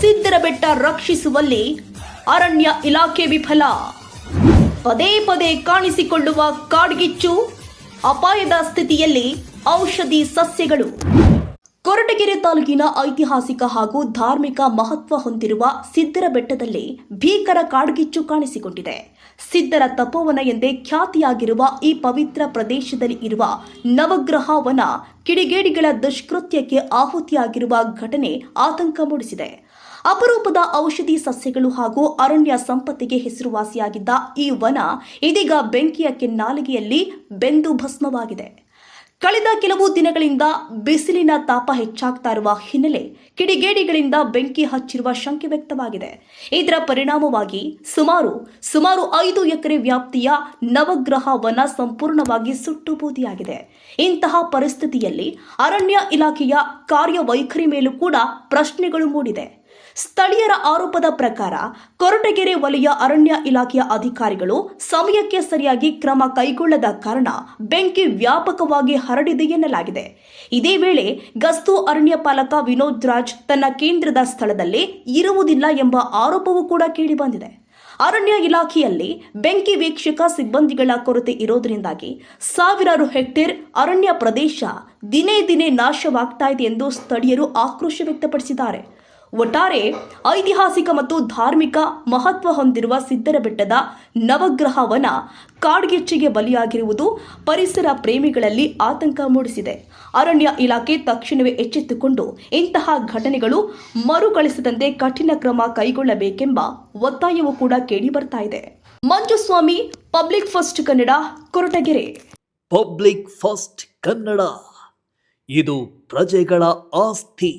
ಸಿದ್ದರಬೆಟ್ಟ ರಕ್ಷಿಸುವಲ್ಲಿ ಅರಣ್ಯ ಇಲಾಖೆ ವಿಫಲ. ಪದೇ ಪದೇ ಕಾಣಿಸಿಕೊಳ್ಳುವ ಕಾಡ್ಗಿಚ್ಚು, ಅಪಾಯದ ಸ್ಥಿತಿಯಲ್ಲಿ ಔಷಧಿ ಸಸ್ಯಗಳು. ಕೊರಟಗೆರೆ ತಾಲೂಕಿನ ಐತಿಹಾಸಿಕ ಹಾಗೂ ಧಾರ್ಮಿಕ ಮಹತ್ವ ಹೊಂದಿರುವ ಸಿದ್ದರಬೆಟ್ಟದಲ್ಲಿ ಭೀಕರ ಕಾಡ್ಗಿಚ್ಚು ಕಾಣಿಸಿಕೊಂಡಿದೆ. ಸಿದ್ದರ ತಪೋವನ ಎಂದೇ ಖ್ಯಾತಿಯಾಗಿರುವ ಈ ಪವಿತ್ರ ಪ್ರದೇಶದಲ್ಲಿ ಇರುವ ನವಗ್ರಹ ವನ ಕಿಡಿಗೇಡಿಗಳ ದುಷ್ಕೃತ್ಯಕ್ಕೆ ಆಹುತಿಯಾಗಿರುವ ಘಟನೆ ಆತಂಕ ಮೂಡಿಸಿದೆ. ಅಪರೂಪದ ಔಷಧಿ ಸಸ್ಯಗಳು ಹಾಗೂ ಅರಣ್ಯ ಸಂಪತ್ತಿಗೆ ಹೆಸರುವಾಸಿಯಾಗಿದ್ದ ಈ ವನ ಇದೀಗ ಬೆಂಕಿಯ ಕೆನ್ನಾಲಿಗೆಯಲ್ಲಿ ಬೆಂದು ಭಸ್ಮವಾಗಿದೆ. ಕಳೆದ ಕೆಲವು ದಿನಗಳಿಂದ ಬಿಸಿಲಿನ ತಾಪ ಹೆಚ್ಚಾಗ್ತಾ ಇರುವ ಹಿನ್ನೆಲೆ ಕಿಡಿಗೇಡಿಗಳಿಂದ ಬೆಂಕಿ ಹಚ್ಚಿರುವ ಶಂಕೆ ವ್ಯಕ್ತವಾಗಿದೆ. ಇದರ ಪರಿಣಾಮವಾಗಿ ಸುಮಾರು 5 ಎಕರೆ ವ್ಯಾಪ್ತಿಯ ನವಗ್ರಹ ವನ ಸಂಪೂರ್ಣವಾಗಿ ಸುಟ್ಟು ಬೂದಿಯಾಗಿದೆ. ಇಂತಹ ಪರಿಸ್ಥಿತಿಯಲ್ಲಿ ಅರಣ್ಯ ಇಲಾಖೆಯ ಕಾರ್ಯವೈಖರಿ ಮೇಲೂ ಕೂಡ ಪ್ರಶ್ನೆಗಳು ಮೂಡಿದೆ. ಸ್ಥಳೀಯರ ಆರೋಪದ ಪ್ರಕಾರ ಕೊರಟಗೆರೆ ವಲಯ ಅರಣ್ಯ ಇಲಾಖೆಯ ಅಧಿಕಾರಿಗಳು ಸಮಯಕ್ಕೆ ಸರಿಯಾಗಿ ಕ್ರಮ ಕೈಗೊಳ್ಳದ ಕಾರಣ ಬೆಂಕಿ ವ್ಯಾಪಕವಾಗಿ ಹರಡಿದೆ ಎನ್ನಲಾಗಿದೆ. ಇದೇ ವೇಳೆ ಗಸ್ತು ಅರಣ್ಯ ಪಾಲಕ ವಿನೋದ್ ರಾಜ್ ತನ್ನ ಕೇಂದ್ರದ ಸ್ಥಳದಲ್ಲಿ ಇರುವುದಿಲ್ಲ ಎಂಬ ಆರೋಪವೂ ಕೂಡ ಕೇಳಿಬಂದಿದೆ. ಅರಣ್ಯ ಇಲಾಖೆಯಲ್ಲಿ ಬೆಂಕಿ ವೀಕ್ಷಕ ಸಿಬ್ಬಂದಿಗಳ ಕೊರತೆ ಇರೋದರಿಂದಾಗಿ ಸಾವಿರಾರು ಹೆಕ್ಟೇರ್ ಅರಣ್ಯ ಪ್ರದೇಶ ದಿನೇ ದಿನೇ ನಾಶವಾಗ್ತಾ ಇದೆ ಎಂದು ಸ್ಥಳೀಯರು ಆಕ್ರೋಶ ವ್ಯಕ್ತಪಡಿಸಿದ್ದಾರೆ. ಒಟ್ಟಾರೆ ಐತಿಹಾಸಿಕ ಮತ್ತು ಧಾರ್ಮಿಕ ಮಹತ್ವ ಹೊಂದಿರುವ ಸಿದ್ದರಬೆಟ್ಟದ ನವಗ್ರಹ ವನ ಕಾಡ್ಗಿಚ್ಚಿಗೆ ಬಲಿಯಾಗಿರುವುದು ಪರಿಸರ ಪ್ರೇಮಿಗಳಲ್ಲಿ ಆತಂಕ ಮೂಡಿಸಿದೆ. ಅರಣ್ಯ ಇಲಾಖೆ ತಕ್ಷಣವೇ ಎಚ್ಚೆತ್ತುಕೊಂಡು ಇಂತಹ ಘಟನೆಗಳು ಮರುಕಳಿಸದಂತೆ ಕಠಿಣ ಕ್ರಮ ಕೈಗೊಳ್ಳಬೇಕೆಂಬ ಒತ್ತಾಯವೂ ಕೂಡ ಕೇಳಿಬರ್ತಾ ಇದೆ. Manjuswamy, public first Kannada, Koratagere. Public first Kannada, ಇದು ಪ್ರಜೆಗಳ ಆಸ್ತಿ.